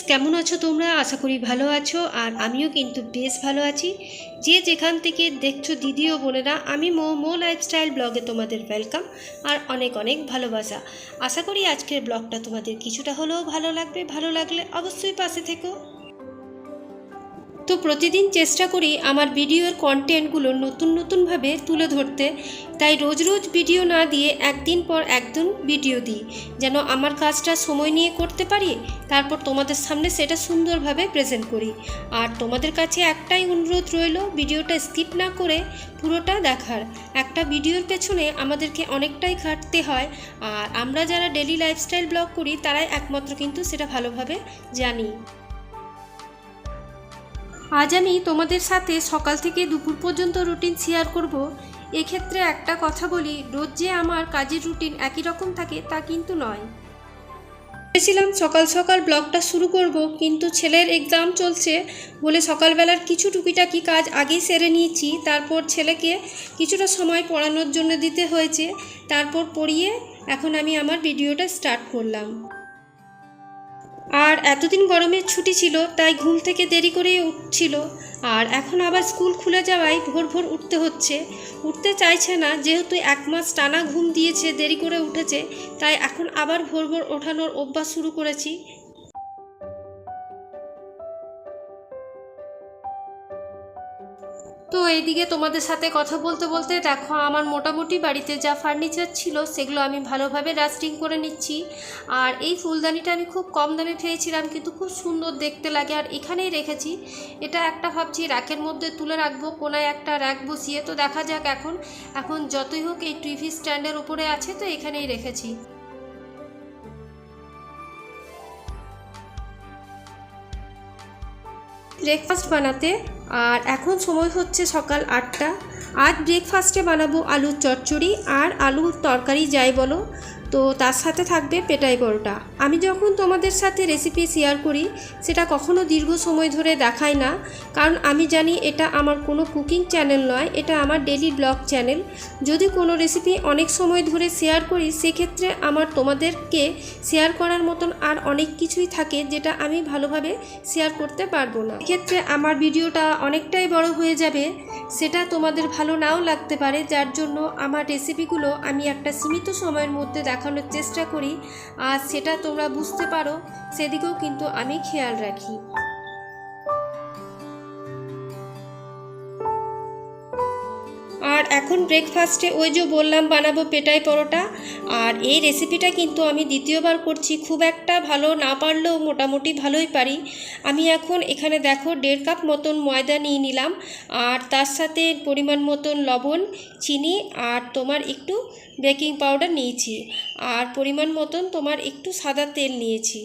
কেমন আছো তোমরা? আশা করি ভালো আছো। আর আমিও কিন্তু বেশ ভালো আছি। যে যেখান থেকে দেখছো দিদি ও বোনেরা, আমি মো লাইফস্টাইল ব্লগে তোমাদের ওয়েলকাম আর অনেক অনেক ভালোবাসা। আশা করি আজকের ব্লগটা তোমাদের কিছুটা হলেও ভালো লাগবে। ভালো লাগলে অবশ্যই পাশে থেকো। তো প্রতিদিন চেষ্টা করি আমার ভিডিওর কন্টেন্টগুলো নতুনভাবে তুলে ধরতে, তাই রোজ রোজ ভিডিও না দিয়ে একদিন পর একদিন ভিডিও দিই, যেন আমার কাজটা সময় নিয়ে করতে পারি, তারপর তোমাদের সামনে সেটা সুন্দরভাবে প্রেজেন্ট করি। আর তোমাদের কাছে একটাই অনুরোধ রইল, ভিডিওটা স্কিপ না করে পুরোটা দেখার। একটা ভিডিওর পেছনে আমাদেরকে অনেকটাই খাটতে হয়, আর আমরা যারা ডেলি লাইফস্টাইল ব্লগ করি তারাই একমাত্র কিন্তু সেটা ভালোভাবে জানি। আজ আমি তোমাদের সাথে সকাল থেকে দুপুর পর্যন্ত রুটিন শেয়ার করব। এক্ষেত্রে একটা কথা বলি, রোজ যে আমার কাজের রুটিন একই রকম থাকে তা কিন্তু নয়। ভেবেছিলাম সকাল সকাল ব্লগটা শুরু করব, কিন্তু ছেলের এক্সাম চলছে বলে সকালবেলার কিছু টুকিটাকি কাজ আগেই সেরে নিয়েছি। তারপর ছেলেকে কিছুটা সময় পড়ানোর জন্য দিতে হয়েছে, তারপর পড়িয়ে এখন আমি আমার ভিডিওটা স্টার্ট করলাম। আর এতদিন গরমের ছুটি ছিল, তাই ঘুম থেকে দেরি করেই উঠছিল। আর এখন আবার স্কুল খুলে যাওয়ায় ভোর ভোর উঠতে হচ্ছে। উঠতে চাইছে না, যেহেতু 1 মাস টানা ঘুম দিয়েছে, দেরি করে উঠেছে, তাই এখন আবার ভোর ভোর ওঠানোর অভ্যাস শুরু করেছি। তো এইদিকে তোমাদের সাথে কথা বলতে বলতে দেখো, আমার মোটামুটি বাড়িতে যা ফার্নিচার ছিল সেগুলো আমি ভালোভাবে ডাস্টিং করে নিচ্ছি। আর এই ফুলদানিটা আমি খুব কম দামে পেয়েছিলাম, কিন্তু খুব সুন্দর দেখতে লাগে, আর এখানেই রেখেছি। এটা একটা ভাবছি র্যাকের মধ্যে তুলে রাখবো, কোনায় একটা র্যাক বসিয়ে। তো দেখা যাক, এখন যতই হোক এই টিভি স্ট্যান্ডের উপরে আছে, তো এখানেই রেখেছি। ব্রেকফাস্ট বানাতে, আর এখন সময় হচ্ছে সকাল 8টা। আজ ব্রেকফাস্টে বানাবো আলুর চচ্চড়ি আর আলুর তরকারি যাই বলো, তো তার সাথে থাকবে পেটাই পরোটা। আমি যখন তোমাদের সাথে রেসিপি শেয়ার করি, সেটা কখনো দীর্ঘ সময় ধরে দেখাই না, কারণ আমি জানি এটা আমার কোনো কুকিং চ্যানেল নয়, এটা আমার ডেলি ব্লগ চ্যানেল। যদি কোনো রেসিপি অনেক সময় ধরে শেয়ার করি, সেক্ষেত্রে আমার তোমাদেরকে শেয়ার করার মতন আর অনেক কিছুই থাকে, যেটা আমি ভালোভাবে শেয়ার করতে পারবো না। এক্ষেত্রে আমার ভিডিওটা অনেকটাই বড় হয়ে যাবে, সেটা তোমাদের ভালো নাও লাগতে পারে, যার জন্য আমার রেসিপিগুলো আমি একটা সীমিত সময়ের মধ্যে দেখানোর চেষ্টা করি, আর সেটা তোমরা বুঝতে পারো সেদিকেও কিন্তু আমি খেয়াল রাখি। আর এখন ব্রেকফাস্টে ওই যে বললাম বানাবো পেটাই পরোটা, আর এই রেসিপিটা কিন্তু আমি দ্বিতীয়বার করছি। খুব একটা ভালো না পারলেও মোটামুটি ভালোই পারি। আমি এখন এখানে দেখো 1.5 কাপ মতন ময়দা নিয়ে নিলাম, আর তার সাথে পরিমাণ মতন লবণ, চিনি, আর তোমার একটু বেকিং পাউডার নিয়েছি, আর পরিমাণ মতন তোমার একটু সাদা তেল নিয়েছি।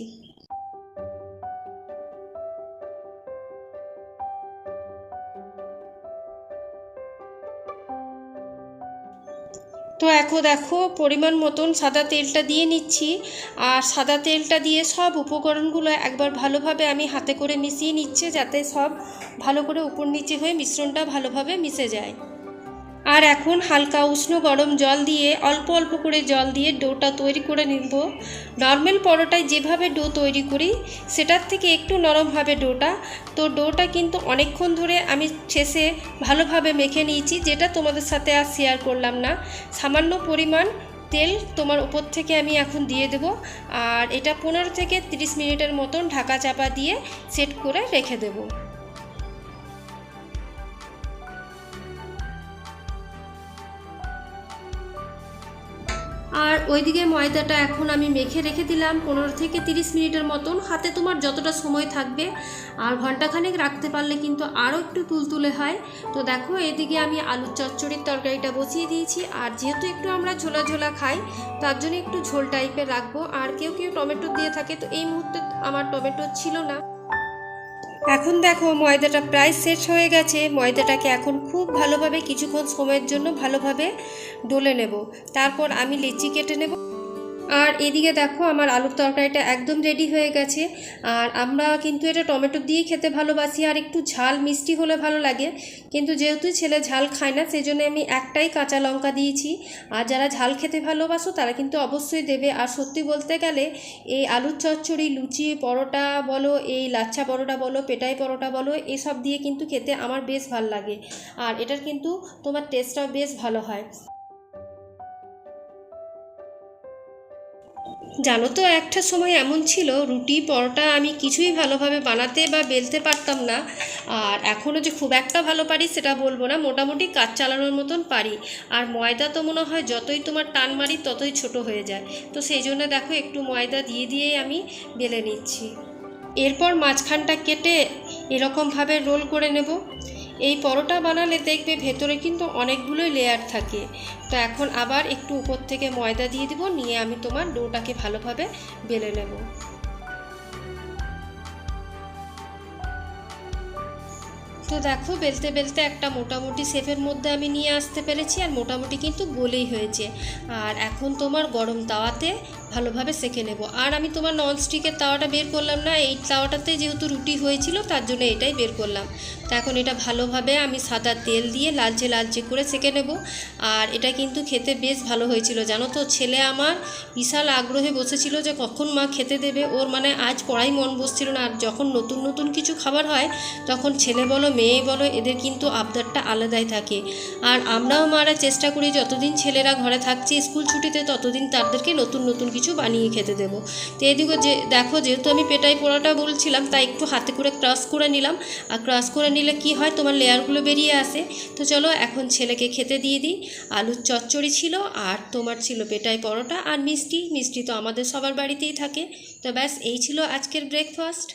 তো এখন দেখো পরিমাণ মতন সাদা তেলটা দিয়ে নিচ্ছি, আর সাদা তেলটা দিয়ে সব উপকরণগুলো একবার ভালোভাবে আমি হাতে করে মিশিয়ে নিচ্ছি, যাতে সব ভালো করে উপর নিচে হয়ে মিশ্রণটা ভালোভাবে মিশে যায়। আর এখন হালকা উষ্ণ গরম জল দিয়ে অল্প অল্প করে জল দিয়ে ডোটা তৈরি করে নিব। নর্মাল পরোটায় যেভাবে ডো তৈরি করি সেটার থেকে একটু নরমভাবে ডোটা। তো ডোটা কিন্তু অনেকক্ষণ ধরে আমি শেষে ভালোভাবে মেখে নিয়েছি, যেটা তোমাদের সাথে আর শেয়ার করলাম না। সামান্য পরিমাণ তেল তোমার উপর থেকে আমি এখন দিয়ে দেব, আর এটা 15 থেকে 30 মিনিটের মতন ঢাকা চাপা দিয়ে সেট করে রেখে দেবো। আর ওইদিকে ময়দাটা এখন আমি মেখে রেখে দিলাম 15 থেকে 30 মিনিটের মতন। হাতে তোমার যতটা সময় থাকবে, আর ঘন্টাখানেক রাখতে পারলে কিন্তু আরও একটু তুলতুলে হয়। তো দেখো এদিকে আমি আলুর চচ্চড়ির তরকারিটা বসিয়ে দিয়েছি, আর যেহেতু একটু আমরা ঝোলা ঝোলা খাই, তার জন্য একটু ঝোল টাইপের রাখবো। আর কেউ কেউ টমেটো দিয়ে থাকে, তো এই মুহূর্তে আমার টমেটো ছিল না। এখন দেখো ময়দাটা প্রায় সেট হয়ে গেছে। ময়দাটাকে এখন খুব ভালোভাবে কিছুক্ষণ সময়ের জন্য ভালোভাবে ডলে নেব, তারপর আমি লেচি কেটে নেব। আর এদিকে দেখো আমার আলুর তরকারিটা একদম রেডি হয়ে গেছে। আর আমরা কিন্তু এটা টমেটো দিয়েই খেতে ভালোবাসি, আর একটু ঝাল মিষ্টি হলে ভালো লাগে, কিন্তু যেহেতু ছেলে ঝাল খায় না সেই জন্য আমি একটাই কাঁচা লঙ্কা দিয়েছি। আর যারা ঝাল খেতে ভালোবাসো তারা কিন্তু অবশ্যই দেবে। আর সত্যি বলতে গেলে এই আলুর চচ্চড়ি, লুচি, পরোটা বলো, এই লাচ্ছা পরোটা বলো, পেটাই পরোটা বলো, এসব দিয়ে কিন্তু খেতে আমার বেশ ভালো লাগে। আর এটার কিন্তু তোমার টেস্টটাও বেশ ভালো হয়। জানো তো, একটা সময় এমন ছিল রুটি পরোটা আমি কিছুই ভালোভাবে বানাতে বা বেলতে পারতাম না। আর এখনও যে খুব একটা ভালো পারি সেটা বলবো না, মোটামুটি কাজ চালানোর মতন পারি। আর ময়দা তো মনে হয় যতই তোমার টান মারি ততই ছোট হয়ে যায়। তো সেই জন্য দেখো একটু ময়দা দিয়ে দিয়েই আমি বেলে নিচ্ছি। এরপর মাঝখানটা কেটে এরকমভাবে রোল করে নেব। এই পরোটা বানালে দেখবে ভেতরে কিন্তু অনেকগুলোই লেয়ার থাকে। তো এখন আবার একটু উপর থেকে ময়দা দিয়ে দিব, নিয়ে আমি তোমার ডোটাকে ভালোভাবে বেলে নেব। তো দেখো বেলতে বেলতে একটা মোটামুটি শেপের মধ্যে আমি নিয়ে আসতে পেরেছি, আর মোটামুটি কিন্তু গোলেই হয়েছে। আর এখন তোমার গরম তাওয়াতে ভালোভাবে সেঁকে নেব। আর আমি তোমার ননস্টিকের তাওয়াটা বের করলাম না, এই তাওয়াটাতে যেহেতু রুটি হয়েছিল তার জন্য এটাই বের করলাম। তো এখন এটা ভালোভাবে আমি সাদা তেল দিয়ে লালচে লালচে করে সেঁকে নেব। আর এটা কিন্তু খেতে বেশ ভালো হয়েছিল জানো তো। ছেলে আমার বিশাল আগ্রহে বসেছিল যে কখন মা খেতে দেবে, ওর মানে আজ পড়াই মন বসছিল না। আর যখন নতুন নতুন কিছু খাবার হয় তখন ছেলে বলো মেয়ে বলো এদের কিন্তু আবদারটা আলাদাই থাকে। আর আমরাও মারা চেষ্টা করি যতদিন ছেলেরা ঘরে থাকছে স্কুল ছুটিতে ততদিন তাদেরকে নতুন নতুন কিছু বানিয়ে খেতে দেবো। তো এদিকে যে দেখো যেহেতু আমি পেটাই পোড়াটা বলছিলাম তাই একটু হাতে করে ক্রাশ করে নিলাম। আর ক্রাশ করে নিলে কি হয় তোমার লেয়ারগুলো বেরিয়ে আসে। তো চলো এখন ছেলেকে খেতে দিয়ে দিই। আলুর চচ্চড়ি ছিল, আর তোমার ছিল পেটাই পরোটা, আর মিষ্টি। মিষ্টি তো আমাদের সবার বাড়িতেই থাকে। তো ব্যাস এই ছিল আজকের ব্রেকফাস্ট।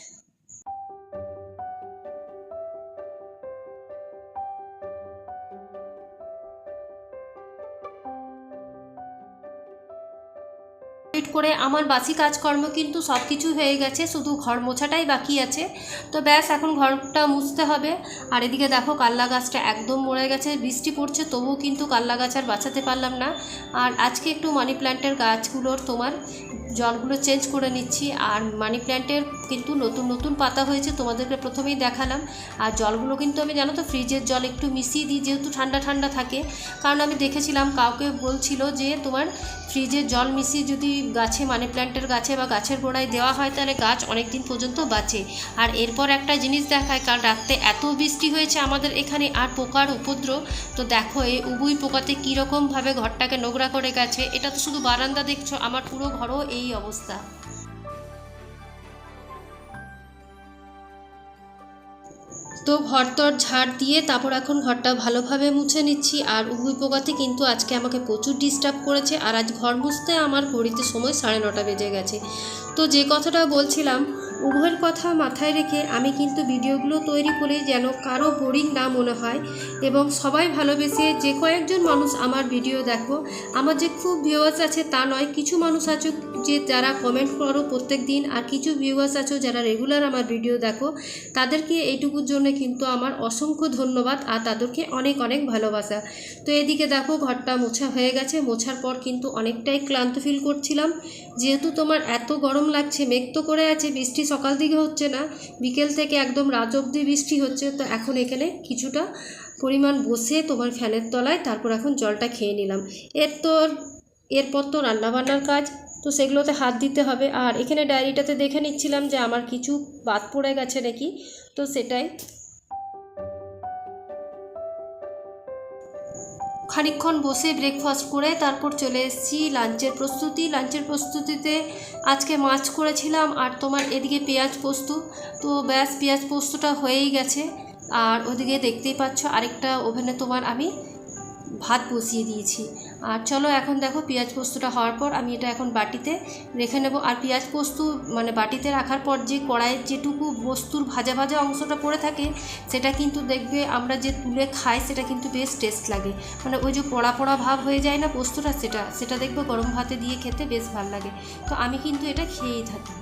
করে আমার বাসি কাজকর্ম কিন্তু সব কিছু হয়ে গেছে, শুধু ঘর মোছাটাই বাকি আছে। তো ব্যাস এখন ঘরটা মুছতে হবে। আর এদিকে দেখো কাল্লা গাছটা একদম মরে গেছে, বৃষ্টি পড়ছে তবুও কিন্তু কাল্লা গাছ আর বাঁচাতে পারলাম না। আর আজকে একটু মানি প্ল্যান্টের গাছগুলোর তোমার জলগুলো চেঞ্জ করে নিচ্ছি। আর মানি প্ল্যান্টের কিন্তু নতুন নতুন পাতা হয়েছে, তোমাদেরকে প্রথমেই দেখালাম। আর জলগুলো কিন্তু আমি জানো তো ফ্রিজের জল একটু মিশিয়ে দিই যেহেতু ঠান্ডা ঠান্ডা থাকে। কারণ আমি দেখেছিলাম কাউকে বলছিল যে তোমার ফ্রিজের জল মিশিয়ে যদি গাছে মানি প্ল্যান্টের গাছে বা গাছের গোড়ায় দেওয়া হয় তাহলে গাছ অনেক দিন পর্যন্ত বাঁচে। আর এরপর একটা জিনিস দেখায়, কাল রাত্রে এত বৃষ্টি হয়েছে আমাদের এখানে আর পোকার উপদ্রব। তো দেখো এই উবুই পোকাতে কীরকমভাবে ঘরটাকে নোংরা করে গেছে। এটা তো শুধু বারান্দা দেখছো, আমার পুরো ঘরও এই অবস্থা। তো ঘরদর ঝাড় দিয়ে তারপর এখন ঘরটা ভালোভাবে মুছে নিচ্ছি। আর উবুই পোকাতে কিন্তু আজকে আমাকে প্রচুর ডিস্টার্ব করেছে। আর আজ ঘর মুছতে আমার ঘড়িতে সময় 9:30 বেজে গেছে। তো যে কথাটা বলছিলাম, উভয়ের কথা মাথায় রেখে আমি কিন্তু ভিডিওগুলো তৈরি করি যেন কারো বোরিং না মনে হয়, এবং সবাই ভালোবেসে যে কয়েকজন মানুষ আমার ভিডিও দেখো, আমার যে খুব ভিউয়ার্স আছে তা নয়, কিছু মানুষ আছো যে যারা কমেন্ট করো প্রত্যেক দিন, আর কিছু ভিউয়ার্স আছো যারা রেগুলার আমার ভিডিও দেখো, তাদেরকে এইটুকুর জন্য কিন্তু আমার অসংখ্য ধন্যবাদ আর তাদেরকে অনেক অনেক ভালোবাসা। তো এদিকে দেখো ঘরটা মোছা হয়ে গেছে। মোছার পর কিন্তু অনেকটাই ক্লান্ত ফিল করছিলাম, যেহেতু তোমার এত গরম লাগছে, মেঘ তো করে আছে, বৃষ্টি সকাল দিকে হচ্ছে না, বিকেল থেকে একদম রাত অবধি বৃষ্টি হচ্ছে। তো এখন এখানে কিছুটা পরিমাণ বসে তোমার ফ্যানের তলায় তারপর এখন জলটা খেয়ে নিলাম। এরপর তো রান্নাবান্নার কাজ, তো সেগুলোতে হাত দিতে হবে। আর এখানে ডায়েরিটাতে দেখে নিচ্ছিলাম যে আমার কিছু বাদ পড়ে গেছে নাকি, তো সেটাই। খানিকক্ষণ বসে ব্রেকফাস্ট করে তারপর চলে এসেছি লাঞ্চের প্রস্তুতিতে আজকে মাছ করেছিলাম, আর তোমার এদিকে পেঁয়াজ পোস্ত। তো ব্যাস পেঁয়াজ পোস্তটা হয়েই গেছে। আর ওদিকে দেখতেই পাচ্ছ আরেকটা ওভেনে তোমার আমি ভাত বসিয়ে দিয়েছি। আর চলো এখন দেখো পেঁয়াজ পোস্তটা হওয়ার পর আমি এটা এখন বাটিতে রেখে নেব। আর পেঁয়াজ পোস্ত মানে বাটিতে রাখার পর যে কড়াইয়ের যেটুকু বস্তুর ভাজা ভাজা অংশটা পড়ে থাকে সেটা কিন্তু দেখবে আমরা যে তুলে খাই সেটা কিন্তু বেশ টেস্ট লাগে। মানে ওই যে পোড়া পোড়া ভাব হয়ে যায় না পোস্তটা, সেটা দেখবে গরম ভাতে দিয়ে খেতে বেশ ভালো লাগে। তো আমি কিন্তু এটা খেয়েই থাকি।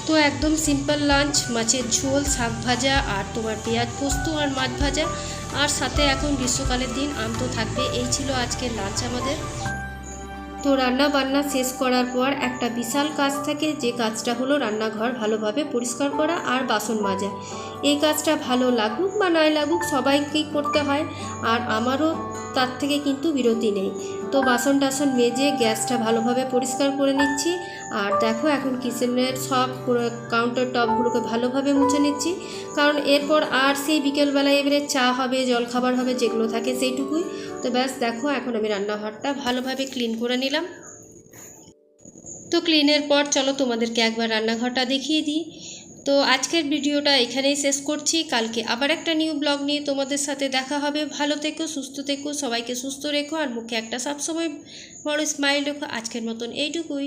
তো একদম সিম্পল লাঞ্চ, মাছের ঝোল, শাক ভাজা আর তোমার পেঁয়াজ পোস্ত আর মাছ ভাজা, আর সাথে এখন গ্রীষ্মকালের দিন আম তো থাকবে। এই ছিল আজকের লাঞ্চ আমাদের। তো রান্না বান্না শেষ করার পর একটা বিশাল কাজ থাকে, যে কাজটা হলো রান্নাঘর ভালোভাবে পরিষ্কার করা আর বাসন মাজা। এই কাজটা ভালো লাগুক বা নাই লাগুক সবাইকেই করতে হয়, আর আমারও তার থেকে কিন্তু বিরতি নেই। তো বাসন টাসন মেজে গ্যাসটা ভালোভাবে পরিষ্কার করে নিচ্ছি। আর দেখো এখন কিচেনের সব কাউন্টার টপগুলোকে ভালোভাবে মুছে নিচ্ছি, কারণ এরপর আর সেই বিকেলবেলায় এবারে চা হবে, জলখাবার হবে, যেগুলো থাকে সেইটুকুই। তো ব্যাস দেখো এখন আমি রান্নাঘরটা ভালোভাবে ক্লিন করে নিলাম। তো ক্লিনের পর চলো তোমাদেরকে একবার রান্নাঘরটা দেখিয়ে দিই। তো আজকের ভিডিওটা এখানেই শেষ করছি। কালকে আবার একটা নিউ ব্লগ নিয়ে তোমাদের সাথে দেখা হবে। ভালো থেকো, সুস্থ থেকো, সবাইকে সুস্থ রেখো আর মুখে একটা সবসময় বড় স্মাইল রেখো। আজকের মতন এইটুকুই।